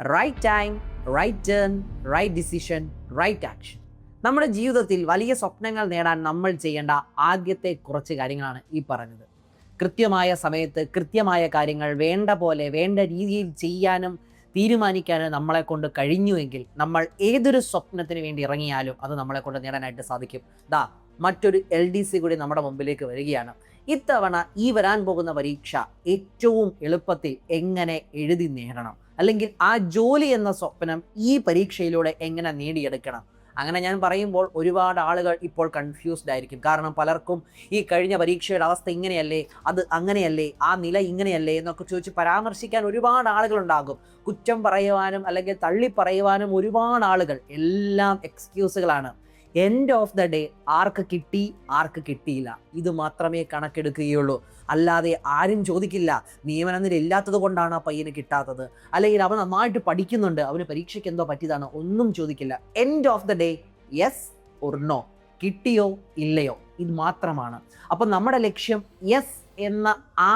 Right time, right turn, right decision, right action. നമ്മുടെ ജീവിതത്തിൽ വലിയ സ്വപ്നങ്ങൾ നേടാൻ നമ്മൾ ചെയ്യേണ്ട ആദ്യത്തെ കുറച്ച് കാര്യങ്ങളാണ് ഈ പറഞ്ഞത്. കൃത്യമായ സമയത്ത് കൃത്യമായ കാര്യങ്ങൾ വേണ്ട പോലെ വേണ്ട രീതിയിൽ ചെയ്യാനും തീരുമാനിക്കാനും നമ്മളെ കൊണ്ട് കഴിഞ്ഞുവെങ്കിൽ നമ്മൾ ഏതൊരു സ്വപ്നത്തിന് വേണ്ടി ഇറങ്ങിയാലും അത് നമ്മളെ കൊണ്ട് നേടാനായിട്ട് സാധിക്കും. മറ്റൊരു LDC കൂടി നമ്മുടെ മുമ്പിലേക്ക് വരികയാണ്. ഇത്തവണ ഈ വരാൻ പോകുന്ന പരീക്ഷ ഏറ്റവും എളുപ്പത്തിൽ എങ്ങനെ എഴുതി നേടണം, അല്ലെങ്കിൽ ആ ജോലി എന്ന സ്വപ്നം ഈ പരീക്ഷയിലൂടെ എങ്ങനെ നേടിയെടുക്കണം. അങ്ങനെ ഞാൻ പറയുമ്പോൾ ഒരുപാട് ആളുകൾ ഇപ്പോൾ കൺഫ്യൂസ്ഡ് ആയിരിക്കും. കാരണം പലർക്കും ഈ കഴിഞ്ഞ പരീക്ഷയുടെ അവസ്ഥ ഇങ്ങനെയല്ലേ, അത് അങ്ങനെയല്ലേ, ആ നില ഇങ്ങനെയല്ലേ എന്നൊക്കെ ചോദിച്ച് പരാമർശിക്കാൻ ഒരുപാട് ആളുകളുണ്ടാകും. കുറ്റം പറയുവാനും അല്ലെങ്കിൽ തള്ളി പറയുവാനും ഒരുപാട് ആളുകൾ. എല്ലാം എക്സ്ക്യൂസുകളാണ്. എൻഡ് ഓഫ് ദ ഡേ ആർക്ക് കിട്ടി ആർക്ക് കിട്ടിയില്ല ഇത് മാത്രമേ കണക്കെടുക്കുകയുള്ളൂ. അല്ലാതെ ആരും ചോദിക്കില്ല നിയമനം ഇല്ലാത്തത് കൊണ്ടാണ് ആ പയ്യന് കിട്ടാത്തത്, അല്ലെങ്കിൽ അവൻ നന്നായിട്ട് പഠിക്കുന്നുണ്ട് അവന് പരീക്ഷയ്ക്ക് എന്തോ പറ്റിയതാണ്, ഒന്നും ചോദിക്കില്ല. End of the day yes or no, കിട്ടിയോ ഇല്ലയോ, ഇത് മാത്രമാണ്. അപ്പം നമ്മുടെ ലക്ഷ്യം യെസ് എന്ന ആ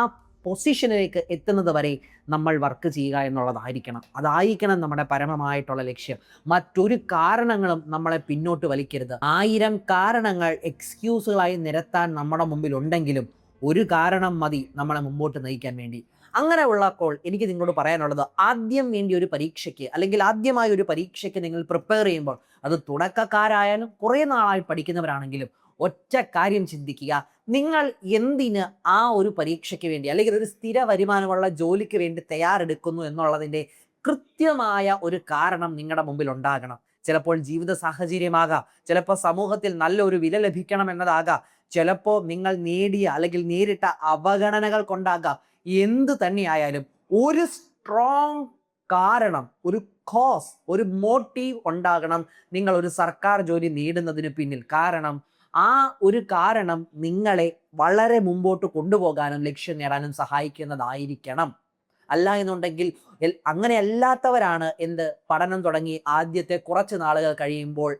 പൊസിഷനിലേക്ക് എത്തുന്നത് വരെ നമ്മൾ വർക്ക് ചെയ്യുക എന്നുള്ളതായിരിക്കണം. അതായിരിക്കണം നമ്മുടെ പരമമായിട്ടുള്ള ലക്ഷ്യം. മറ്റൊരു കാരണങ്ങളും നമ്മളെ പിന്നോട്ട് വലിക്കരുത്. 1000 കാരണങ്ങൾ എക്സ്ക്യൂസുകളായി നിരത്താൻ നമ്മുടെ മുമ്പിൽ ഉണ്ടെങ്കിലും ഒരു കാരണം മതി നമ്മളെ മുമ്പോട്ട് നയിക്കാൻ വേണ്ടി. അങ്ങനെ ഉള്ളപ്പോൾ എനിക്ക് നിങ്ങളോട് പറയാനുള്ളത്, ആദ്യം വേണ്ടി ഒരു പരീക്ഷയ്ക്ക് അല്ലെങ്കിൽ ആദ്യമായ ഒരു പരീക്ഷയ്ക്ക് നിങ്ങൾ പ്രിപ്പയർ ചെയ്യുമ്പോൾ, അത് തുടക്കക്കാരായാലും കുറേ നാളായി പഠിക്കുന്നവരാണെങ്കിലും, ഒറ്റ കാര്യം ചിന്തിക്കുക. നിങ്ങൾ എന്തിന് ആ ഒരു പരീക്ഷയ്ക്ക് വേണ്ടി അല്ലെങ്കിൽ ഒരു സ്ഥിര വരുമാനമുള്ള ജോലിക്ക് വേണ്ടി തയ്യാറെടുക്കുന്നു എന്നുള്ളതിൻ്റെ കൃത്യമായ ഒരു കാരണം നിങ്ങളുടെ മുമ്പിൽ ഉണ്ടാകണം. ചിലപ്പോൾ ജീവിത സാഹചര്യമാകാം, ചിലപ്പോൾ സമൂഹത്തിൽ നല്ലൊരു വില ലഭിക്കണം എന്നതാകാം, ചിലപ്പോൾ നിങ്ങൾ നേടിയ അല്ലെങ്കിൽ നേരിട്ട അവഗണനകൾ കൊണ്ടാകാം. എന്ത് തന്നെയായാലും ഒരു സ്ട്രോങ് കാരണം, ഒരു കോസ്, ഒരു മോട്ടീവ് ഉണ്ടാകണം നിങ്ങൾ ഒരു സർക്കാർ ജോലി നേടുന്നതിന് പിന്നിൽ. കാരണം ആ ഒരു കാരണം നിങ്ങളെ വളരെ മുമ്പോട്ട് കൊണ്ടുപോകാനും ലക്ഷ്യം നേടാനും സഹായിക്കുന്നതായിരിക്കണം. അല്ല എന്നുണ്ടെങ്കിൽ അങ്ങനെ അല്ലാത്തവരാണ് പഠനം തുടങ്ങി ആദ്യത്തെ കുറച്ച് നാളുകൾ കഴിയുമ്പോൾ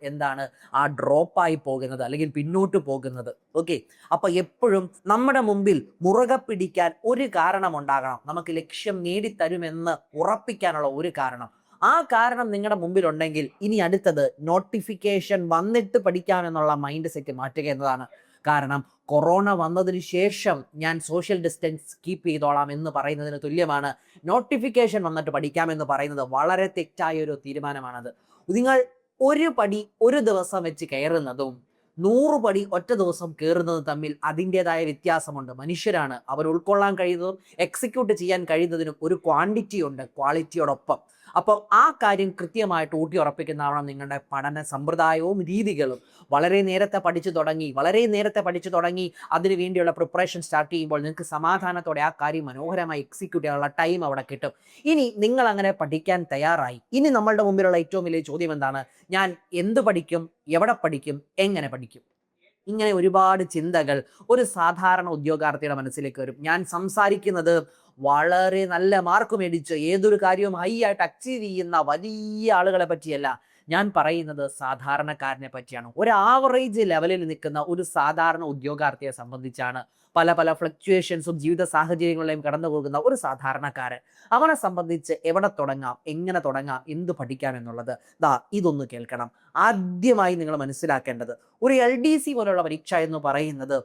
ആ ഡ്രോപ്പായി പോകുന്നത് അല്ലെങ്കിൽ പിന്നോട്ട് പോകുന്നത്. ഓക്കെ, അപ്പൊ എപ്പോഴും നമ്മുടെ മുമ്പിൽ മുറുകെ പിടിക്കാൻ ഒരു കാരണം ഉണ്ടാകണം. നമുക്ക് ലക്ഷ്യം നേടിത്തരുമെന്ന് ഉറപ്പിക്കാനുള്ള ഒരു കാരണം. ആ കാരണം നിങ്ങളുടെ മുമ്പിലുണ്ടെങ്കിൽ ഇനി അടുത്തത് നോട്ടിഫിക്കേഷൻ വന്നിട്ട് പഠിക്കാമെന്നുള്ള മൈൻഡ് സെറ്റ് മാറ്റുക എന്നതാണ്. കാരണം കൊറോണ വന്നതിന് ശേഷം ഞാൻ സോഷ്യൽ ഡിസ്റ്റൻസ് കീപ്പ് ചെയ്തോളാം എന്ന് പറയുന്നതിന് തുല്യമാണ് നോട്ടിഫിക്കേഷൻ വന്നിട്ട് പഠിക്കാമെന്ന് പറയുന്നത്. വളരെ തെറ്റായ ഒരു തീരുമാനമാണത്. നിങ്ങൾ ഒരു പടി ഒരു ദിവസം വെച്ച് കയറുന്നതും 100 പടി ഒറ്റ ദിവസം കയറുന്നതും തമ്മിൽ അതിൻ്റെതായ വ്യത്യാസമുണ്ട്. മനുഷ്യരാണ്, അവർ ഉൾക്കൊള്ളാൻ കഴിയുന്നതും എക്സിക്യൂട്ട് ചെയ്യാൻ കഴിയുന്നതിനും ഒരു ക്വാണ്ടിറ്റി ഉണ്ട് ക്വാളിറ്റിയോടൊപ്പം. അപ്പം ആ കാര്യം കൃത്യമായിട്ട് ഊട്ടി ഉറപ്പിക്കുന്നതാണ് നിങ്ങളുടെ പഠന സമ്പ്രദായവും രീതികളും. വളരെ നേരത്തെ പഠിച്ചു തുടങ്ങി അതിനു വേണ്ടിയുള്ള പ്രിപ്പറേഷൻ സ്റ്റാർട്ട് ചെയ്യുമ്പോൾ നിങ്ങൾക്ക് സമാധാനത്തോടെ ആ കാര്യം മനോഹരമായി എക്സിക്യൂട്ട് ചെയ്യാനുള്ള ടൈം അവിടെ കിട്ടും. ഇനി നിങ്ങൾ അങ്ങനെ പഠിക്കാൻ തയ്യാറായി. ഇനി നമ്മളുടെ മുമ്പിലുള്ള ഏറ്റവും വലിയ ചോദ്യം എന്താണ്? ഞാൻ എന്ത് പഠിക്കും, എവിടെ പഠിക്കും, എങ്ങനെ പഠിക്കും? ഇങ്ങനെ ഒരുപാട് ചിന്തകൾ ഒരു സാധാരണ ഉദ്യോഗാർത്ഥിയുടെ മനസ്സിലേക്ക് വരും. ഞാൻ സംസാരിക്കുന്നത് വളരെ നല്ല മാർക്ക് മേടിച്ച് ഏതൊരു കാര്യവും ഹൈ ആയിട്ട് അച്ചീവ് ചെയ്യുന്ന വലിയ ആളുകളെ പറ്റിയല്ല, ഞാൻ പറയുന്നത് സാധാരണക്കാരനെ പറ്റിയാണ്. ഒരു ആവറേജ് ലെവലിൽ നിൽക്കുന്ന ഒരു സാധാരണ ഉദ്യോഗാർത്ഥിയെ സംബന്ധിച്ചാണ്. പല പല ഫ്ലക്ച്വേഷൻസും ജീവിത സാഹചര്യങ്ങളിലെയും കടന്നു പോകുന്ന ഒരു സാധാരണക്കാരൻ. അവനെ സംബന്ധിച്ച് എവിടെ തുടങ്ങാം, എങ്ങനെ തുടങ്ങാം, എന്ത് പഠിക്കാം എന്നുള്ളത് ഇതൊന്ന് കേൾക്കണം. ആദ്യമായി നിങ്ങൾ മനസ്സിലാക്കേണ്ടത്, ഒരു LDC പോലുള്ള പരീക്ഷ എന്ന് പറയുന്നത്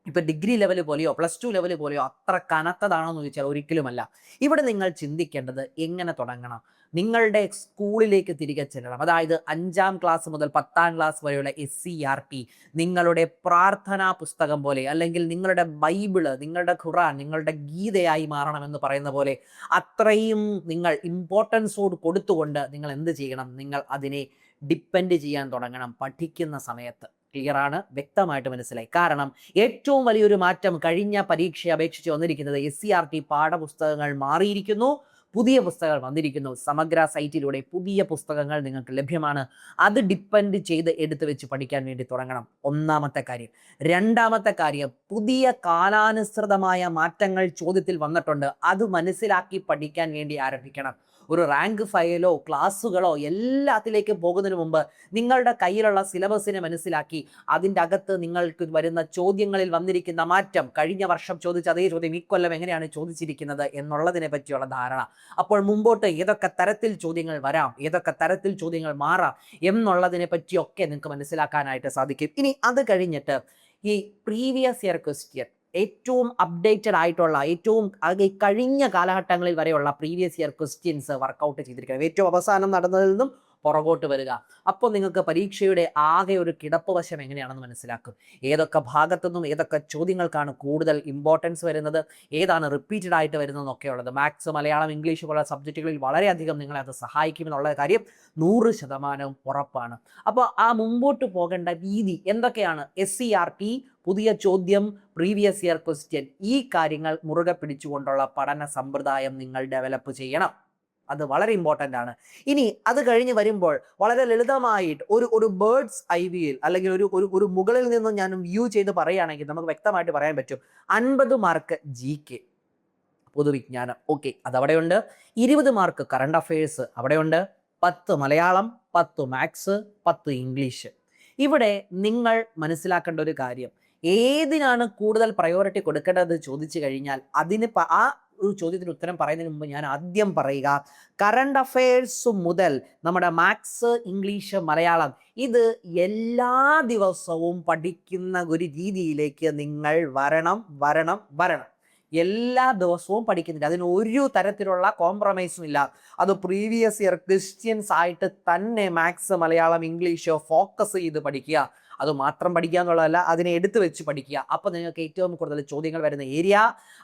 ഇപ്പൊ ഡിഗ്രി ലെവൽ പോലെയോ +2 ലെവൽ പോലെയോ അത്ര കനത്തതാണോ എന്ന് ചോദിച്ചാൽ ഒരിക്കലുമല്ല. ഇവിടെ നിങ്ങൾ ചിന്തിക്കേണ്ടത് എങ്ങനെ തുടങ്ങണം. നിങ്ങളുടെ സ്കൂളിലേക്ക് തിരികെ ചെല്ലണം. അതായത് 5ാം ക്ലാസ് മുതൽ 10ാം ക്ലാസ് വരെയുള്ള SCERT നിങ്ങളുടെ പ്രാർത്ഥനാ പുസ്തകം പോലെ, അല്ലെങ്കിൽ നിങ്ങളുടെ ബൈബിള്, നിങ്ങളുടെ ഖുറാൻ നിങ്ങളുടെ ഗീതയായി മാറണമെന്ന് പറയുന്ന പോലെ അത്രയും നിങ്ങൾ ഇമ്പോർട്ടൻസോട് കൊടുത്തുകൊണ്ട് നിങ്ങൾ എന്ത് ചെയ്യണം? നിങ്ങൾ അതിനെ ഡിപ്പെൻഡ് ചെയ്യാൻ തുടങ്ങണം പഠിക്കുന്ന സമയത്ത്. ക്ലിയർ ആണ്? വ്യക്തമായിട്ട് മനസ്സിലായി. കാരണം ഏറ്റവും വലിയൊരു മാറ്റം കഴിഞ്ഞ പരീക്ഷയെ അപേക്ഷിച്ച് വന്നിരിക്കുന്നത് SCERT പാഠപുസ്തകങ്ങൾ മാറിയിരിക്കുന്നു, പുതിയ പുസ്തകങ്ങൾ വന്നിരിക്കുന്നു. സമഗ്ര സൈറ്റിലൂടെ പുതിയ പുസ്തകങ്ങൾ നിങ്ങൾക്ക് ലഭ്യമാണ്. അത് ഡിപ്പെൻഡ് ചെയ്ത് എടുത്തു വെച്ച് പഠിക്കാൻ വേണ്ടി തുടങ്ങണം. ഒന്നാമത്തെ കാര്യം. രണ്ടാമത്തെ കാര്യം, പുതിയ കാലാനുസൃതമായ മാറ്റങ്ങൾ ചോദ്യത്തിൽ വന്നിട്ടുണ്ട്. അത് മനസ്സിലാക്കി പഠിക്കാൻ വേണ്ടി ആരംഭിക്കണം. ഒരു റാങ്ക് ഫയലോ ക്ലാസ്സുകളോ എല്ലാത്തിലേക്കും പോകുന്നതിന് മുമ്പ് നിങ്ങളുടെ കയ്യിലുള്ള സിലബസിനെ മനസ്സിലാക്കി അതിൻ്റെ അകത്ത് നിങ്ങൾക്ക് വരുന്ന ചോദ്യങ്ങളിൽ വന്നിരിക്കുന്ന മാറ്റം, കഴിഞ്ഞ വർഷം ചോദിച്ച അതേ ചോദ്യം ഇക്കൊല്ലം എങ്ങനെയാണ് ചോദിച്ചിരിക്കുന്നത് എന്നുള്ളതിനെ പറ്റിയുള്ള ധാരണ, അപ്പോൾ മുമ്പോട്ട് ഏതൊക്കെ തരത്തിൽ ചോദ്യങ്ങൾ വരാം, ഏതൊക്കെ തരത്തിൽ ചോദ്യങ്ങൾ മാറാം എന്നുള്ളതിനെ പറ്റിയൊക്കെ നിങ്ങൾക്ക് മനസ്സിലാക്കാനായിട്ട് സാധിക്കും. ഇനി അത് കഴിഞ്ഞിട്ട് ഈ പ്രീവിയസ് ഇയർ ക്വസ്റ്റ്യൻ, ഏറ്റവും അപ്ഡേറ്റഡ് ആയിട്ടുള്ള, ഏറ്റവും കഴിഞ്ഞ കാലഘട്ടങ്ങളിൽ വരെയുള്ള പ്രീവിയസ് ഇയർ ക്വസ്റ്റ്യൻസ് വർക്കൗട്ട് ചെയ്തിരിക്കണം. ഏറ്റവും അവസാനം നടന്നതിൽ നിന്നും പുറകോട്ട് വരിക. അപ്പോൾ നിങ്ങൾക്ക് പരീക്ഷയുടെ ആകെ ഒരു കിടപ്പ് വശം എങ്ങനെയാണെന്ന് മനസ്സിലാക്കും. ഏതൊക്കെ ഭാഗത്തുനിന്നും ഏതൊക്കെ ചോദ്യങ്ങൾക്കാണ് കൂടുതൽ ഇമ്പോർട്ടൻസ് വരുന്നത്, ഏതാണ് റിപ്പീറ്റഡ് ആയിട്ട് വരുന്നതെന്നൊക്കെ ഉള്ളത്. മാത്സ്, മലയാളം, ഇംഗ്ലീഷ് പോലുള്ള സബ്ജക്റ്റുകളിൽ വളരെയധികം നിങ്ങളെ അത് സഹായിക്കുമെന്നുള്ള കാര്യം 100% ഉറപ്പാണ്. അപ്പോൾ ആ മുമ്പോട്ട് പോകേണ്ട രീതി എന്തൊക്കെയാണ്? SCERT, പുതിയ ചോദ്യം, പ്രീവിയസ് ഇയർ ക്വസ്റ്റ്യൻ, ഈ കാര്യങ്ങൾ മുറുകെ പിടിച്ചുകൊണ്ടുള്ള പഠന സമ്പ്രദായം നിങ്ങൾ ഡെവലപ്പ് ചെയ്യണം. അത് വളരെ ഇമ്പോർട്ടൻ്റ് ആണ്. ഇനി അത് കഴിഞ്ഞ് വരുമ്പോൾ വളരെ ലളിതമായിട്ട് ഒരു ബേർഡ്സ് ഐ വ്യൂയിൽ, അല്ലെങ്കിൽ ഒരു മുകളിൽ നിന്നും ഞാൻ വ്യൂ ചെയ്ത് പറയുകയാണെങ്കിൽ നമുക്ക് വ്യക്തമായിട്ട് പറയാൻ പറ്റും 50 മാർക്ക് GK പൊതുവിജ്ഞാനം, ഓക്കെ, അതവിടെയുണ്ട്. 20 മാർക്ക് കറണ്ട് അഫയേഴ്സ് അവിടെയുണ്ട്. 10 മലയാളം, 10 മാത്സ്, 10 ഇംഗ്ലീഷ്. ഇവിടെ നിങ്ങൾ മനസ്സിലാക്കേണ്ട ഒരു കാര്യം, ഏതിനാണ് കൂടുതൽ പ്രയോറിറ്റി കൊടുക്കേണ്ടത് ചോദിച്ചു കഴിഞ്ഞാൽ അതിന് ആ ഒരു ചോദ്യത്തിന് ഉത്തരം പറയുന്നതിന് മുമ്പ് ഞാൻ ആദ്യം പറയുക, കറണ്ട് അഫയേഴ്സ് മുതൽ നമ്മുടെ മാത്സ്, ഇംഗ്ലീഷ്, മലയാളം, ഇത് എല്ലാ ദിവസവും പഠിക്കുന്ന ഒരു രീതിയിലേക്ക് നിങ്ങൾ വരണം. എല്ലാ ദിവസവും പഠിക്കുന്നില്ല, അതിന് ഒരു തരത്തിലുള്ള കോംപ്രമൈസും ഇല്ല. അത് പ്രീവിയസ് ഇയർ ക്വസ്റ്റ്യൻസ് ആയിട്ട് തന്നെ മാത്സ്, മലയാളം, ഇംഗ്ലീഷ് ഫോക്കസ് ചെയ്ത് പഠിക്കുക. അത് മാത്രം പഠിക്കുക എന്നുള്ളതല്ല, അതിനെ എടുത്തു വെച്ച് പഠിക്കുക. അപ്പോൾ നിങ്ങൾക്ക് ഏറ്റവും കൂടുതൽ ചോദ്യങ്ങൾ വരുന്ന ഏരിയ,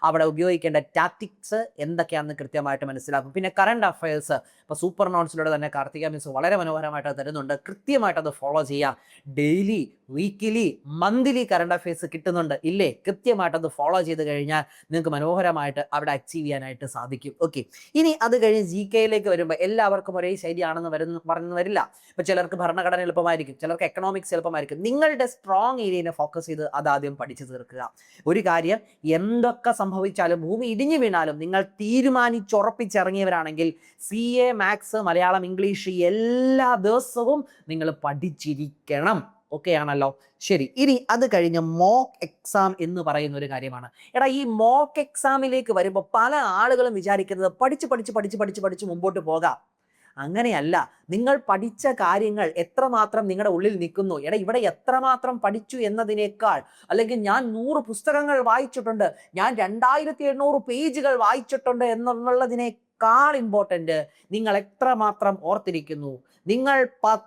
അവിടെ ഉപയോഗിക്കേണ്ട ടാക്ടിക്സ് എന്തൊക്കെയാണെന്ന് കൃത്യമായിട്ട് മനസ്സിലാക്കും. പിന്നെ കറണ്ട് അഫയേഴ്സ് ഇപ്പോൾ സൂപ്പർ നോട്ട്സിലൂടെ തന്നെ കാർത്തിക മിസ് വളരെ മനോഹരമായിട്ട് തരുന്നുണ്ട്. കൃത്യമായിട്ട് അത് ഫോളോ ചെയ്യുക. Daily, weekly, monthly current affairs കിട്ടുന്നുണ്ട് ഇല്ലേ? കൃത്യമായിട്ട് അത് ഫോളോ ചെയ്ത് കഴിഞ്ഞാൽ നിങ്ങൾക്ക് മനോഹരമായിട്ട് അവിടെ അച്ചീവ് ചെയ്യാനായിട്ട് സാധിക്കും. ഓക്കെ, ഇനി അത് കഴിഞ്ഞ് GKയിലേക്ക് വരുമ്പോൾ എല്ലാവർക്കും ഒരേ ശൈലിയാണെന്ന് പറഞ്ഞു വരില്ല. ഇപ്പം ചിലർക്ക് ഭരണഘടന എളുപ്പമായിരിക്കും, ചിലർക്ക് എക്കണോമിക്സ് എളുപ്പമായിരിക്കും. നിങ്ങളുടെ സ്ട്രോങ് ഏരിയനെ ഫോക്കസ് ചെയ്ത് അതാദ്യം പഠിച്ചു തീർക്കുക. ഒരു കാര്യം, എന്തൊക്കെ സംഭവിച്ചാലും, ഭൂമി ഇടിഞ്ഞു വീണാലും നിങ്ങൾ തീരുമാനിച്ചുറപ്പിച്ചിറങ്ങിയവരാണെങ്കിൽ CA, മാത്സ്, മലയാളം, ഇംഗ്ലീഷ് എല്ലാ ദിവസവും നിങ്ങൾ പഠിച്ചിരിക്കണം. ഓക്കെ ആണല്ലോ? ശരി, ഇനി അത് കഴിഞ്ഞ് മോക്ക് എക്സാം എന്ന് പറയുന്ന ഒരു കാര്യമാണ്. എടാ, ഈ മോക്ക് എക്സാമിലേക്ക് വരുമ്പോൾ പല ആളുകളും വിചാരിക്കുന്നത് പഠിച്ച് മുമ്പോട്ട് പോകാം. അങ്ങനെയല്ല. നിങ്ങൾ പഠിച്ച കാര്യങ്ങൾ എത്രമാത്രം നിങ്ങളുടെ ഉള്ളിൽ നിൽക്കുന്നു, ഇവിടെ എത്രമാത്രം പഠിച്ചു എന്നതിനേക്കാൾ, അല്ലെങ്കിൽ ഞാൻ 100 പുസ്തകങ്ങൾ വായിച്ചിട്ടുണ്ട്, ഞാൻ 2800 പേജുകൾ വായിച്ചിട്ടുണ്ട് എന്നുള്ളതിനേക്കാൾ ഇമ്പോർട്ടൻ്റ് നിങ്ങൾ എത്രമാത്രം ഓർത്തിരിക്കുന്നു. നിങ്ങൾ 10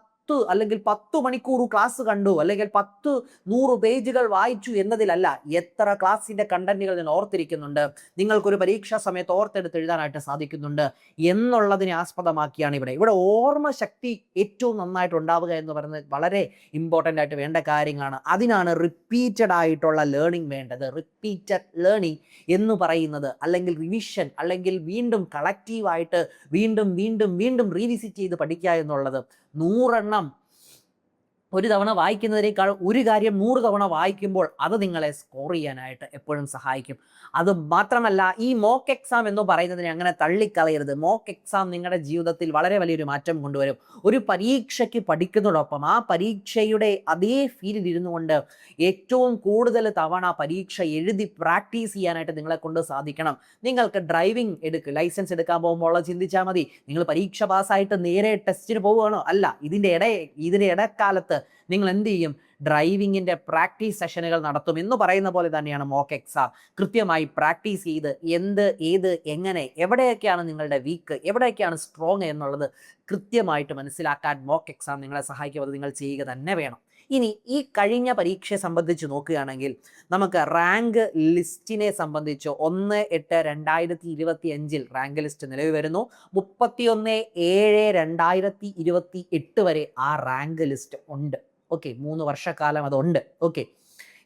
മണിക്കൂർ ക്ലാസ് കണ്ടു, അല്ലെങ്കിൽ 100 പേജുകൾ വായിച്ചു എന്നതിലല്ല, എത്ര ക്ലാസിന്റെ കണ്ടന്റുകൾ നിങ്ങൾ ഓർത്തിരിക്കുന്നുണ്ട്, നിങ്ങൾക്കൊരു പരീക്ഷാ സമയത്ത് ഓർത്തെടുത്ത് എഴുതാനായിട്ട് സാധിക്കുന്നുണ്ട് എന്നുള്ളതിനെ ആസ്പദമാക്കിയാണ് ഇവിടെ ഓർമ്മ ശക്തി ഏറ്റവും നന്നായിട്ട് ഉണ്ടാവുക എന്ന് പറയുന്നത് വളരെ ഇമ്പോർട്ടൻ്റ് ആയിട്ട് വേണ്ട കാര്യങ്ങളാണ്. അതിനാണ് റിപ്പീറ്റഡ് ആയിട്ടുള്ള ലേണിംഗ് വേണ്ടത്. റിപ്പീറ്റഡ് ലേണിംഗ് എന്ന് പറയുന്നത്, അല്ലെങ്കിൽ റിവിഷൻ, അല്ലെങ്കിൽ വീണ്ടും കളക്റ്റീവായിട്ട് വീണ്ടും റീവിസിറ്റ് ചെയ്ത് പഠിക്കുക എന്നുള്ളത്. 100 എണ്ണം ഒരു തവണ വായിക്കുന്നതിനേക്കാൾ ഒരു കാര്യം 100 തവണ വായിക്കുമ്പോൾ അത് നിങ്ങളെ സ്കോർ ചെയ്യാനായിട്ട് എപ്പോഴും സഹായിക്കും. അത് മാത്രമല്ല, ഈ മോക്ക് എക്സാം എന്ന് പറയുന്നതിനെ അങ്ങനെ തള്ളിക്കളയരുത്. മോക്ക് എക്സാം നിങ്ങളുടെ ജീവിതത്തിൽ വളരെ വലിയൊരു മാറ്റം കൊണ്ടുവരും. ഒരു പരീക്ഷയ്ക്ക് പഠിക്കുന്നതോടൊപ്പം ആ പരീക്ഷയുടെ അതേ ഫീൽഡിൽ ഇരുന്നു കൊണ്ട് ഏറ്റവും കൂടുതൽ തവണ പരീക്ഷ എഴുതി പ്രാക്ടീസ് ചെയ്യാനായിട്ട് നിങ്ങളെ കൊണ്ട് സാധിക്കണം. നിങ്ങൾക്ക് ഡ്രൈവിംഗ് ലൈസൻസ് എടുക്കാൻ പോകുമ്പോൾ ചിന്തിച്ചാൽ മതി, നിങ്ങൾ പരീക്ഷ പാസ്സായിട്ട് നേരെ ടെസ്റ്റിന് പോവുകയാണോ? അല്ല, ഇതിൻ്റെ ഇടക്കാലത്ത് നിങ്ങൾ എന്ത് ചെയ്യും? ഡ്രൈവിങ്ങിൻ്റെ പ്രാക്ടീസ് സെഷനുകൾ നടത്തും. എന്ന് പറയുന്ന പോലെ തന്നെയാണ് മോക്ക് എക്സാം. കൃത്യമായി പ്രാക്ടീസ് ചെയ്ത് ഏത് എങ്ങനെ, എവിടെയൊക്കെയാണ് നിങ്ങളുടെ വീക്ക്, എവിടെയൊക്കെയാണ് സ്ട്രോങ് എന്നുള്ളത് കൃത്യമായിട്ട് മനസ്സിലാക്കാൻ മോക്ക് എക്സാം നിങ്ങളെ സഹായിക്കും. അത് നിങ്ങൾ ചെയ്യുക തന്നെ വേണം. ഇനി ഈ കഴിഞ്ഞ പരീക്ഷയെ സംബന്ധിച്ച് നോക്കുകയാണെങ്കിൽ നമുക്ക് റാങ്ക് ലിസ്റ്റിനെ സംബന്ധിച്ച് 1/8/2025 റാങ്ക് ലിസ്റ്റ് നിലവിൽ വരുന്നു. 31/7/2028 വരെ ആ റാങ്ക് ലിസ്റ്റ് ഉണ്ട്. ഓക്കെ, 3 വർഷക്കാലം അതുണ്ട്. ഓക്കെ,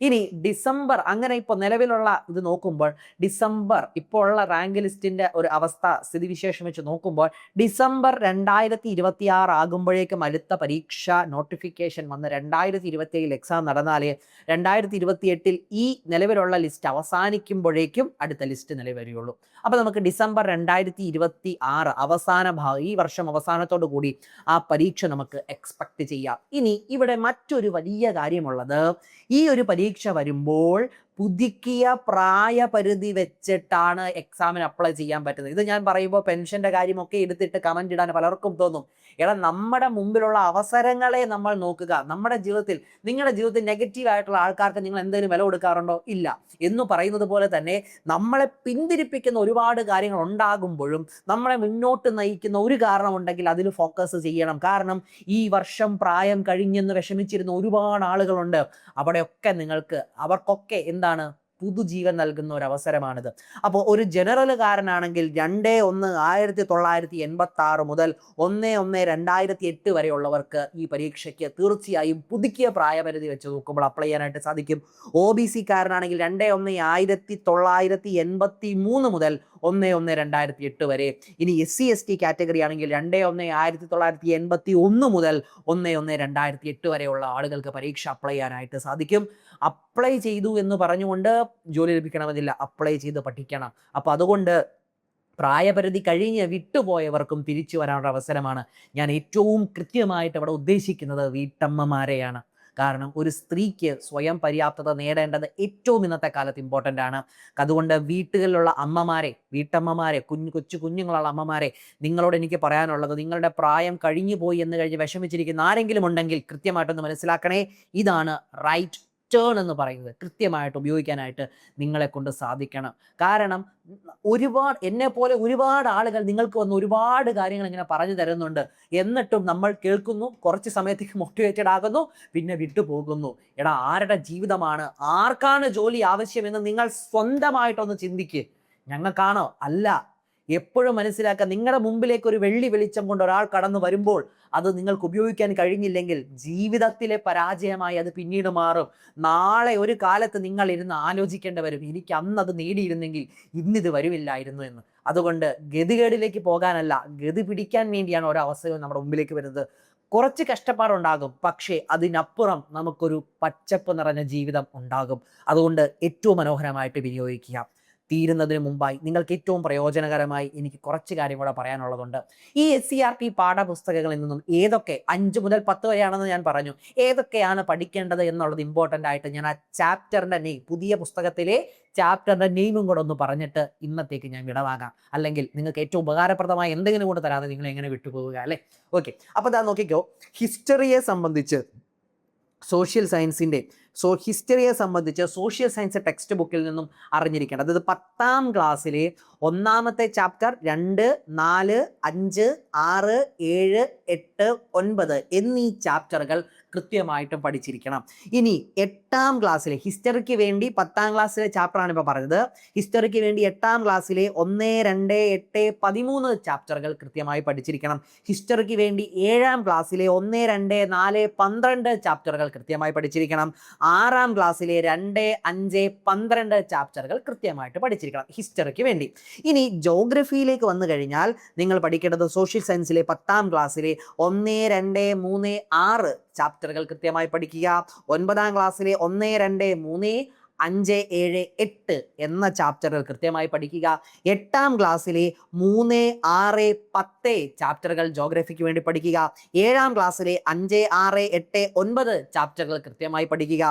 ഇനി ഡിസംബർ, അങ്ങനെ ഇപ്പോൾ നിലവിലുള്ള ഇത് നോക്കുമ്പോൾ ഡിസംബർ ഇപ്പോൾ ഉള്ള റാങ്ക് ലിസ്റ്റിന്റെ ഒരു അവസ്ഥ സ്ഥിതിവിശേഷം വെച്ച് നോക്കുമ്പോൾ ഡിസംബർ 2026 ആകുമ്പോഴേക്കും അടുത്ത പരീക്ഷ നോട്ടിഫിക്കേഷൻ വന്ന് 2027 എക്സാം നടന്നാലേ 2028 ഈ നിലവിലുള്ള ലിസ്റ്റ് അവസാനിക്കുമ്പോഴേക്കും അടുത്ത ലിസ്റ്റ് നിലവിൽ വരികയുള്ളൂ. അപ്പോൾ നമുക്ക് ഡിസംബർ 2026 അവസാന ഭാഗം, ഈ വർഷം അവസാനത്തോടു കൂടി ആ പരീക്ഷ നമുക്ക് എക്സ്പെക്ട് ചെയ്യാം. ഇനി ഇവിടെ മറ്റൊരു വലിയ കാര്യമുള്ളത്, ഈ ഒരു പരീക്ഷ വരുമ്പോൾ പുതുക്കിയ പ്രായപരിധി വെച്ചിട്ടാണ് എക്സാമിന് അപ്ലൈ ചെയ്യാൻ പറ്റുന്നത്. ഇത് ഞാൻ പറയുമ്പോൾ പെൻഷന്റെ കാര്യമൊക്കെ എടുത്തിട്ട് കമന്റ് ഇടാൻ പലർക്കും തോന്നും. എടാ, നമ്മുടെ മുമ്പിലുള്ള അവസരങ്ങളെ നമ്മൾ നോക്കുക. നമ്മുടെ ജീവിതത്തിൽ, നിങ്ങളുടെ ജീവിതത്തിൽ നെഗറ്റീവ് ആയിട്ടുള്ള ആൾക്കാർക്ക് നിങ്ങൾ എന്തെങ്കിലും വില കൊടുക്കാറുണ്ടോ? ഇല്ല. എന്ന് പറയുന്നത് പോലെ തന്നെ നമ്മളെ പിന്തിരിപ്പിക്കുന്ന ഒരുപാട് കാര്യങ്ങൾ ഉണ്ടാകുമ്പോഴും നമ്മളെ മുന്നോട്ട് നയിക്കുന്ന ഒരു കാരണമുണ്ടെങ്കിൽ അതിൽ ഫോക്കസ് ചെയ്യണം. കാരണം ഈ വർഷം പ്രായം കഴിഞ്ഞെന്ന് വിഷമിച്ചിരുന്ന ഒരുപാട് ആളുകളുണ്ട്. അവിടെയൊക്കെ അവർക്കൊക്കെ എന്താണ്, പുതുജീവൻ നൽകുന്ന ഒരു അവസരമാണിത്. അപ്പോൾ ഒരു ജനറലുകാരനാണെങ്കിൽ 2/1/1986 മുതൽ 1/1/2008 വരെയുള്ളവർക്ക് ഈ പരീക്ഷയ്ക്ക് തീർച്ചയായും പുതുക്കിയ പ്രായപരിധി വെച്ച് നോക്കുമ്പോൾ അപ്ലൈ ചെയ്യാനായിട്ട് സാധിക്കും. OBC കാരനാണെങ്കിൽ 2/1/1983 മുതൽ 1/1/2008 വരെ. ഇനി SC/ST കാറ്റഗറി ആണെങ്കിൽ 2/1/1981 മുതൽ 1/1/2008 വരെയുള്ള ആളുകൾക്ക് പരീക്ഷ അപ്ലൈ ചെയ്യാനായിട്ട് സാധിക്കും. അപ്ലൈ ചെയ്തു എന്ന് പറഞ്ഞുകൊണ്ട് ജോലി ലഭിക്കണമെന്നില്ല, അപ്ലൈ ചെയ്ത് പഠിക്കണം. അപ്പോൾ അതുകൊണ്ട് പ്രായപരിധി കഴിഞ്ഞ് വിട്ടുപോയവർക്കും തിരിച്ചു വരാനുള്ള അവസരമാണ്. ഞാൻ ഏറ്റവും കൃത്യമായിട്ട് അവിടെ ഉദ്ദേശിക്കുന്നത് വീട്ടമ്മമാരെയാണ്. കാരണം ഒരു സ്ത്രീക്ക് സ്വയം പര്യാപ്തത നേടേണ്ടത് ഏറ്റവും ഇന്നത്തെ കാലത്ത് ഇമ്പോർട്ടൻ്റ് ആണ്. അതുകൊണ്ട് വീട്ടുകളിലുള്ള വീട്ടമ്മമാരെ, കൊച്ചു കുഞ്ഞുങ്ങളുള്ള അമ്മമാരെ, നിങ്ങളോട് എനിക്ക് പറയാനുള്ളത്, നിങ്ങളുടെ പ്രായം കഴിഞ്ഞു പോയി എന്ന് കഴിഞ്ഞ് വിഷമിച്ചിരിക്കുന്ന ആരെങ്കിലും ഉണ്ടെങ്കിൽ കൃത്യമായിട്ടൊന്ന് മനസ്സിലാക്കണേ. ഇതാണ് റൈറ്റ് ടേൺ എന്ന് പറയുന്നത്. കൃത്യമായിട്ട് ഉപയോഗിക്കാനായിട്ട് നിങ്ങളെ കൊണ്ട് സാധിക്കണം. കാരണം എന്നെപ്പോലെ ഒരുപാട് ആളുകൾ നിങ്ങൾക്ക് വന്ന് ഒരുപാട് കാര്യങ്ങൾ ഇങ്ങനെ പറഞ്ഞു തരുന്നുണ്ട്. എന്നിട്ടും നമ്മൾ കേൾക്കുന്നു, കുറച്ച് സമയത്തേക്ക് മോട്ടിവേറ്റഡ് ആകുന്നു, പിന്നെ വിട്ടുപോകുന്നു. എടാ, ആരുടെ ജീവിതമാണ്, ആർക്കാണ് ജോലി ആവശ്യമെന്ന് നിങ്ങൾ സ്വന്തമായിട്ടൊന്ന് ചിന്തിക്ക്. ഞങ്ങൾക്കാണോ? അല്ല. എപ്പോഴും മനസ്സിലാക്കുക, നിങ്ങളുടെ മുമ്പിലേക്ക് ഒരു വെള്ളി വെളിച്ചം കൊണ്ട് ഒരാൾ കടന്നു വരുമ്പോൾ അത് നിങ്ങൾക്ക് ഉപയോഗിക്കാൻ കഴിഞ്ഞില്ലെങ്കിൽ ജീവിതത്തിലെ പരാജയമായി അത് പിന്നീട് മാറും. നാളെ ഒരു കാലത്ത് നിങ്ങൾ ഇരുന്ന് ആലോചിക്കേണ്ടി വരും, എനിക്ക് അന്ന് അത് നേടിയിരുന്നെങ്കിൽ ഇന്നിത് വരുമില്ലായിരുന്നു എന്ന്. അതുകൊണ്ട് ഗതികേടിലേക്ക് പോകാനല്ല, ഗതി പിടിക്കാൻ വേണ്ടിയാണ് ഓരോ അവസരവും നമ്മുടെ മുമ്പിലേക്ക് വരുന്നത്. കുറച്ച് കഷ്ടപ്പാടുണ്ടാകും, പക്ഷേ അതിനപ്പുറം നമുക്കൊരു പച്ചപ്പ് നിറഞ്ഞ ജീവിതം ഉണ്ടാകും. അതുകൊണ്ട് ഏറ്റവും മനോഹരമായിട്ട് വിനിയോഗിക്കുക. തീരുന്നതിന് മുമ്പായി നിങ്ങൾക്ക് ഏറ്റവും പ്രയോജനകരമായി എനിക്ക് കുറച്ച് കാര്യം കൂടെ പറയാനുള്ളതുണ്ട്. ഈ SCERT പാഠപുസ്തകങ്ങളിൽ നിന്നും ഏതൊക്കെ 5 മുതൽ 10 വരെയാണെന്ന് ഞാൻ പറഞ്ഞു, ഏതൊക്കെയാണ് പഠിക്കേണ്ടത് എന്നുള്ളത് ഇമ്പോർട്ടൻ്റ് ആയിട്ട് ഞാൻ ആ ചാപ്റ്ററിൻ്റെ നെയിം, പുതിയ പുസ്തകത്തിലെ ചാപ്റ്ററിൻ്റെ നെയിമും കൂടെ ഒന്ന് പറഞ്ഞിട്ട് ഇന്നത്തേക്ക് ഞാൻ വിടവാങ്ങാം. അല്ലെങ്കിൽ നിങ്ങൾക്ക് ഏറ്റവും ഉപകാരപ്രദമായ എന്തെങ്കിലും കൂടെ തരാതെ നിങ്ങൾ എങ്ങനെ വിട്ടുപോവുക അല്ലേ? ഓക്കെ, അപ്പോൾ ഇതാ നോക്കിക്കോ. ഹിസ്റ്ററിയെ സംബന്ധിച്ച് ഹിസ്റ്ററിയെ സംബന്ധിച്ച് സോഷ്യൽ സയൻസ് ടെക്സ്റ്റ് ബുക്കിൽ നിന്നും അറിഞ്ഞിരിക്കേണ്ടത്, അതായത് 10ാം ക്ലാസ്സിലെ 1ാമത്തെ ചാപ്റ്റർ 2, 4, 5, 6, 7, 8, 9 എന്നീ ചാപ്റ്ററുകൾ കൃത്യമായിട്ടും പഠിച്ചിരിക്കണം. ഇനി 8ാം ക്ലാസ്സിലെ ഹിസ്റ്ററിക്ക് വേണ്ടി 10ാം ക്ലാസ്സിലെ ചാപ്റ്ററാണ് ഇപ്പോൾ പറഞ്ഞത്. ഹിസ്റ്ററിക്ക് വേണ്ടി 8ാം ക്ലാസ്സിലെ 1, 2, 8, 13 ചാപ്റ്ററുകൾ കൃത്യമായി പഠിച്ചിരിക്കണം. ഹിസ്റ്ററിക്ക് വേണ്ടി 7ാം ക്ലാസ്സിലെ 1, 2, 4, 12 ചാപ്റ്ററുകൾ കൃത്യമായി പഠിച്ചിരിക്കണം. 6ാം ക്ലാസ്സിലെ 2, 5, 12 ചാപ്റ്ററുകൾ കൃത്യമായിട്ട് പഠിച്ചിരിക്കണം ഹിസ്റ്ററിക്ക് വേണ്ടി. ഇനി ജോഗ്രഫിയിലേക്ക് വന്നു കഴിഞ്ഞാൽ നിങ്ങൾ പഠിക്കേണ്ടത് സോഷ്യൽ സയൻസിലെ 10ാം ക്ലാസ്സിലെ 1, 2, 3, 6 ചാപ്റ്ററുകൾ കൃത്യമായി പഠിക്കുക. 9ാം ക്ലാസ്സിലെ 1, 2, 3, 5, 7, 8 എന്ന ചാപ്റ്ററുകൾ കൃത്യമായി പഠിക്കുക. 8ാം ക്ലാസ്സിലെ 3, 6, 10 ചാപ്റ്ററുകൾ ജോഗ്രഫിക്ക് വേണ്ടി പഠിക്കുക. 7ാം ക്ലാസ്സിലെ 5, 6, 8, 9 ചാപ്റ്ററുകൾ കൃത്യമായി പഠിക്കുക.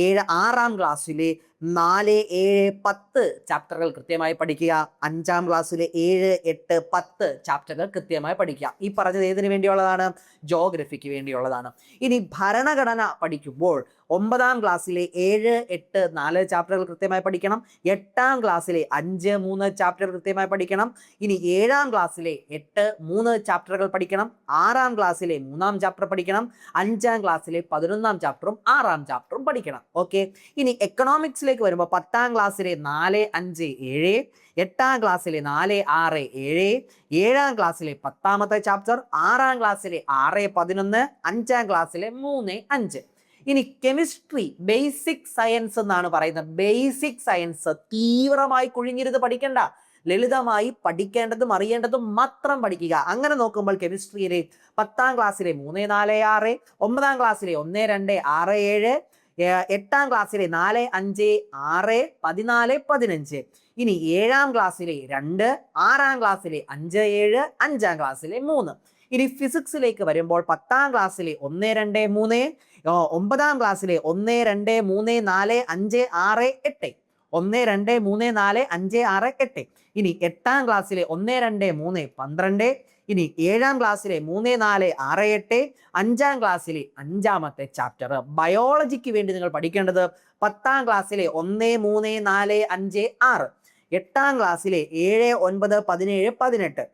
6ാം ക്ലാസ്സിലെ 4, 7, 10 ചാപ്റ്ററുകൾ കൃത്യമായി പഠിക്കുക. 5ാം ക്ലാസ്സിലെ 7, 8, 10 ചാപ്റ്ററുകൾ കൃത്യമായി പഠിക്കുക. ഈ പറഞ്ഞത് ഏതിനു വേണ്ടിയുള്ളതാണ്? ജോഗ്രഫിക്ക് വേണ്ടിയുള്ളതാണ്. ഇനി ഭരണഘടന പഠിക്കുമ്പോൾ 9ാം ക്ലാസ്സിലെ 7, 8, 4 ചാപ്റ്ററുകൾ കൃത്യമായി പഠിക്കണം. 8ാം ക്ലാസ്സിലെ 5, 3 ചാപ്റ്റർ കൃത്യമായി പഠിക്കണം. ഇനി 7ാം ക്ലാസ്സിലെ 8, 3 ചാപ്റ്ററുകൾ പഠിക്കണം. 6ാം ക്ലാസ്സിലെ 3ാം ചാപ്റ്റർ പഠിക്കണം. 5ാം ക്ലാസ്സിലെ 11ാം ചാപ്റ്ററും 6ാം ചാപ്റ്ററും പഠിക്കണം. ഓക്കെ, ഇനി എക്കണോമിക്സിലേക്ക് വരുമ്പോൾ 10ാം ക്ലാസ്സിലെ 4, 5, 7, 8ാം ക്ലാസ്സിലെ 4, 6, 7, 7ാം ക്ലാസ്സിലെ 10ാമത്തെ ചാപ്റ്റർ, 6ാം ക്ലാസ്സിലെ 6, 11, 5ാം ക്ലാസ്സിലെ 3, 5. ഇനി കെമിസ്ട്രി ബേസിക് സയൻസ് എന്നാണ് പറയുന്നത്. ബേസിക് സയൻസ് തീവ്രമായി കുഴിഞ്ഞിരുന്ന് പഠിക്കണ്ട, ലളിതമായി പഠിക്കേണ്ടതും അറിയേണ്ടതും മാത്രം പഠിക്കുക. അങ്ങനെ നോക്കുമ്പോൾ കെമിസ്ട്രിയിലെ 10ാം ക്ലാസ്സിലെ 3, 4, 6, 9ാം ക്ലാസ്സിലെ 1, 2, 6, 7, 8ാം ക്ലാസ്സിലെ 4, 5, 6, 14, 15, ഇനി 7ാം ക്ലാസ്സിലെ 2, 6ാം ക്ലാസ്സിലെ 5, 7, 5ാം ക്ലാസ്സിലെ 3. ഇനി ഫിസിക്സിലേക്ക് വരുമ്പോൾ 10ാം ക്ലാസ്സിലെ 1, 2, 3, 9ാം ക്ലാസ്സിലെ 1, 2, 3, 4, 5, 6, 8, 1, 2, 3, 4, 5, 6, 8. ഇനി 8ാം ക്ലാസ്സിലെ 1, 2, 3, 12. ഇനി 7ാം ക്ലാസ്സിലെ 3, 4, 6, 8. 5ാം ക്ലാസ്സിലെ 5ാമത്തെ ചാപ്റ്റർ ബയോളജിക്ക് വേണ്ടി നിങ്ങൾ പഠിക്കേണ്ടത് 10ാം ക്ലാസ്സിലെ 1, 3, 4, 5, 6. 8ാം ക്ലാസ്സിലെ 7, 9, 17, 18.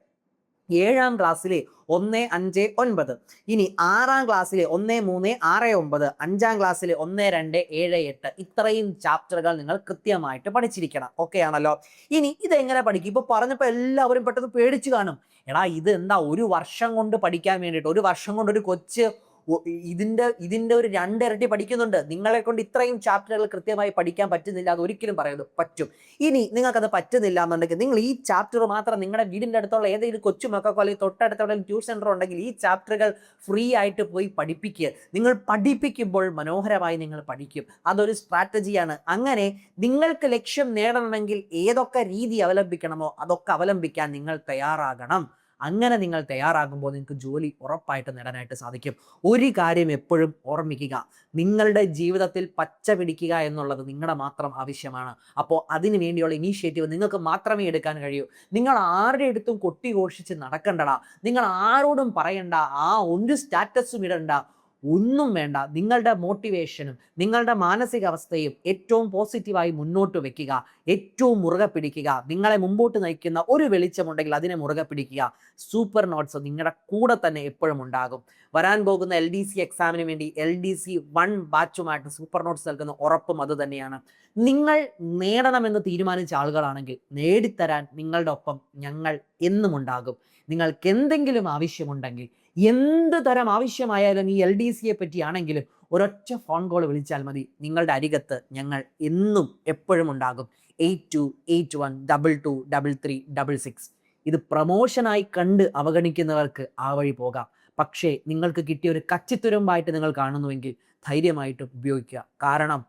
7ാം ക്ലാസ്സിലെ 1, 5, 9. ഇനി 6ാം ക്ലാസ്സിലെ 1, 3, 6, 9. 5ാം ക്ലാസ്സിലെ 1, 2, 7, 8. ഇത്രയും ചാപ്റ്ററുകൾ നിങ്ങൾ കൃത്യമായിട്ട് പഠിച്ചിരിക്കണം. ഓക്കെ ആണല്ലോ? ഇനി ഇതെങ്ങനെ പഠിക്കും? ഇപ്പൊ പറഞ്ഞപ്പോൾ എല്ലാവരും പെട്ടെന്ന് പേടിച്ചു കാണും. എടാ ഇത് എന്താ 1 വർഷം കൊണ്ട് പഠിക്കാൻ വേണ്ടിയിട്ട്? 1 വർഷം കൊണ്ട് ഒരു കൊച്ച് ഇതിന്റെ ഒരു 2 ഇരട്ടി പഠിക്കുന്നുണ്ട്. നിങ്ങളെ കൊണ്ട് ഇത്രയും ചാപ്റ്ററുകൾ കൃത്യമായി പഠിക്കാൻ പറ്റുന്നില്ല, അത് ഒരിക്കലും പറയുന്നത് പറ്റും. ഇനി നിങ്ങൾക്കത് പറ്റുന്നില്ല എന്നുണ്ടെങ്കിൽ നിങ്ങൾ ഈ ചാപ്റ്റർ മാത്രം നിങ്ങളുടെ വീടിൻ്റെ അടുത്തുള്ള ഏതെങ്കിലും കൊച്ചുമക്കൾക്കോ അല്ലെങ്കിൽ തൊട്ടടുത്തുള്ള ട്യൂഷൻ സെൻ്റർ ഉണ്ടെങ്കിൽ ഈ ചാപ്റ്ററുകൾ ഫ്രീ ആയിട്ട് പോയി പഠിപ്പിക്കുക. നിങ്ങൾ പഠിപ്പിക്കുമ്പോൾ മനോഹരമായി നിങ്ങൾ പഠിക്കും. അതൊരു സ്ട്രാറ്റജിയാണ്. അങ്ങനെ നിങ്ങൾക്ക് ലക്ഷ്യം നേടണമെങ്കിൽ ഏതൊക്കെ രീതി അവലംബിക്കണമോ അതൊക്കെ അവലംബിക്കാൻ നിങ്ങൾ തയ്യാറാകണം. അങ്ങനെ നിങ്ങൾ തയ്യാറാകുമ്പോൾ നിങ്ങൾക്ക് ജോലി ഉറപ്പായിട്ട് നേടാനായിട്ട് സാധിക്കും. ഒരു കാര്യം എപ്പോഴും ഓർമ്മിക്കുക, നിങ്ങളുടെ ജീവിതത്തിൽ പച്ച പിടിക്കുക എന്നുള്ളത് നിങ്ങളുടെ മാത്രം ആവശ്യമാണ്. അപ്പോൾ അതിന് വേണ്ടിയുള്ള ഇനീഷ്യേറ്റീവ് നിങ്ങൾക്ക് മാത്രമേ എടുക്കാൻ കഴിയൂ. നിങ്ങൾ ആരുടെ അടുത്തും കൊട്ടിഘോഷിച്ച് നടക്കണ്ടടാ, നിങ്ങൾ ആരോടും പറയണ്ട, ഒരു സ്റ്റാറ്റസും ഇടണ്ട, ഒന്നും വേണ്ട. നിങ്ങളുടെ മോട്ടിവേഷനും നിങ്ങളുടെ മാനസികാവസ്ഥയും ഏറ്റവും പോസിറ്റീവായി മുന്നോട്ട് വെക്കുക, ഏറ്റവും മുറുകെ പിടിക്കുക. നിങ്ങളെ മുമ്പോട്ട് നയിക്കുന്ന ഒരു വെളിച്ചമുണ്ടെങ്കിൽ അതിനെ മുറുകെ പിടിക്കുക. സൂപ്പർ നോട്ട്സ് നിങ്ങളുടെ കൂടെ തന്നെ എപ്പോഴും ഉണ്ടാകും. വരാൻ പോകുന്ന LDC എക്സാമിന് വേണ്ടി LDC 1 ബാച്ചുമായിട്ട് സൂപ്പർ നോട്ട്സ് നൽകുന്ന ഉറപ്പും അത് തന്നെയാണ്. നിങ്ങൾ നേടണമെന്ന് തീരുമാനിച്ച ആളുകളാണെങ്കിൽ നേടിത്തരാൻ നിങ്ങളുടെ ഒപ്പം ഞങ്ങൾ എന്നും ഉണ്ടാകും. നിങ്ങൾക്ക് എന്തെങ്കിലും ആവശ്യമുണ്ടെങ്കിൽ, എന്ത് തരം ആവശ്യമായാലും ഈ LDCയെ പറ്റിയാണെങ്കിലും ഒരൊറ്റ ഫോൺ കോൾ വിളിച്ചാൽ മതി. നിങ്ങളുടെ അരികത്ത് ഞങ്ങൾ എന്നും എപ്പോഴും ഉണ്ടാകും. 8281223366. ഇത് പ്രമോഷനായി കണ്ട് അവഗണിക്കുന്നവർക്ക് ആ വഴി പോകാം. പക്ഷേ നിങ്ങൾക്ക് കിട്ടിയ ഒരു കച്ചിത്തുരുമ്പായിട്ട് നിങ്ങൾ കാണുന്നുവെങ്കിൽ ധൈര്യമായിട്ട് ഉപയോഗിക്കുക. കാരണം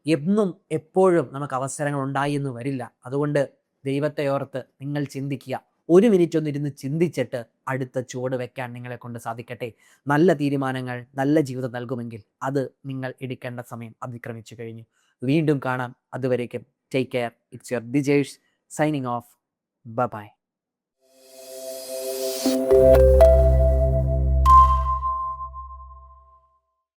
എന്നും എപ്പോഴും നമുക്ക് അവസരങ്ങൾ ഉണ്ടായി എന്ന് വരില്ല. അതുകൊണ്ട് ദൈവത്തെ ഓർത്ത് നിങ്ങൾ ചിന്തിക്കുക. 1 മിനിറ്റ് ഒന്നിരുന്ന് ചിന്തിച്ചിട്ട് അടുത്ത ചുവട് വെക്കാൻ നിങ്ങളെ കൊണ്ട് സാധിക്കട്ടെ. നല്ല തീരുമാനങ്ങൾ നല്ല ജീവിതം നൽകുമെങ്കിൽ അത് നിങ്ങൾ എടുക്കേണ്ട സമയം അതിക്രമിച്ചു കഴിഞ്ഞു. വീണ്ടും കാണാം. അതുവരേക്കും take care. It's your Dijesh signing off. By.